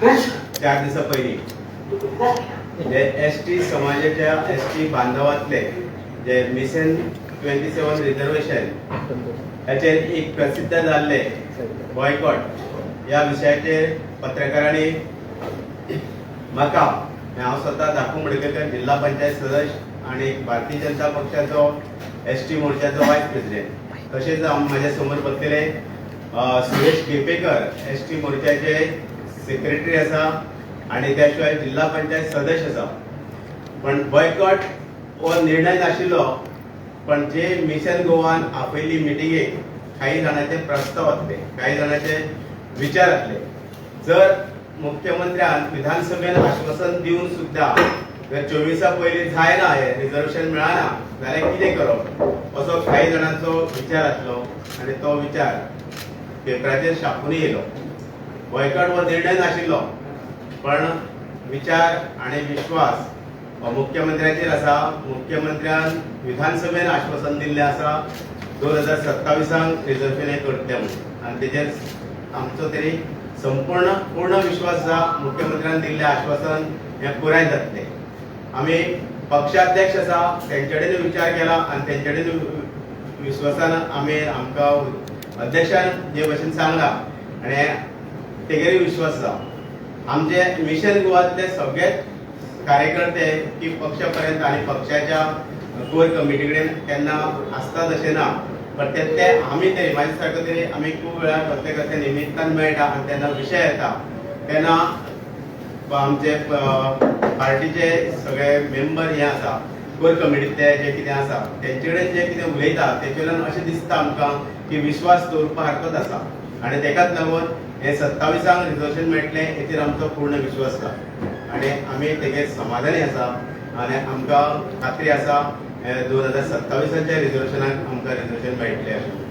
4 दिसा पयलीं जे एसटी समाजाच्या एसटी बांधवांतले जे मिशन 27 रिजर्वेशन हाचेर एक प्रसिद्ध जाल्ले बॉयकॉट या विशयाचेर पत्रकारांनी म्हाका हांव स्वता धाकू मडकयकर जिल्हा पंचायत सदस्य आणि भारतीय जनता पक्षाचो एसटी मोर्चाचो वायस प्रेसिडेंट तशेंच म्हाज्या समोर बसलेले सुरेश केपेकर एसटी मोर्चाचे सेक्रेटरी आसा आणि त्या शिवाय जिल्हा पंचायत सदस्य आसा. पण बॉयकॉट हो निर्णय नाशिल्लो, पण जे मिशन गोवान आपयली मिटिंगेक काही जाणांचे प्रस्ताव आसले, काही जाणांचे विचार आसले. जर मुख्यमंत्र्यान विधानसभेन आश्वासन दिवन सुद्धा जर 24 पयलीं जायना हे रिजर्वेशन मेळना जाल्यार कितें करप असो काही जाणांचो विचार आसलो आणि तो विचार पेपराचेर छापून येयलो. बॉयकॉट हो निर्णय नाशिल्लो, पण विचार आणि विश्वास हो मुख्यमंत्र्याचेर आसा. मुख्यमंत्र्यान विधानसभेन आश्वासन दिल्लें आसा 2027 रिजर्वेशन करतले म्हणून, आणि तेजेर आमचो तरी पूर्ण विश्वास आसा मुख्यमंत्र्यान दिल्लें आश्वासन हें पुराय जातलें. आमी पक्षाध्यक्ष आसा तेंचे कडेन विचार केला आणि तेंचे कडेन विश्वासान आमी आमकां अध्यक्षान जे भशेन सांगला आणि तेगेरय विश्वास आसा. आमचे मिशन गोवांतले सगळे कार्यकर्ते की पक्षापर्यंत आणि पक्षाच्या कोर कमिटी कडेन केन्ना आसतात अशें ना, पण ते आमी तरी म्हाजे सारको तरी आमी खूब वेळार कसले निमित्तान मेळटा आणि तेन्ना विशय येता तेन्ना आमचे पार्टीचे सगळे मेंबर हे आसा कोर कमिटीतले जे कितें आसा तेंचे कडेन जे कितें उलयता तेचेल्यान अशें दिसता आमकां की विश्वास दवरपा सारकोच आसा. आणि तेकाच लागून हे 27 रिजर्वेशन मेळटलें हेचेर आमचो पूर्ण विश्वास आसा आणि आमी तेगे समाधानी आसा आणि आमकां खात्री आसा 2027च्या रिजर्वेशनाक आमकां रिजर्वेशन मेळटलें अशें.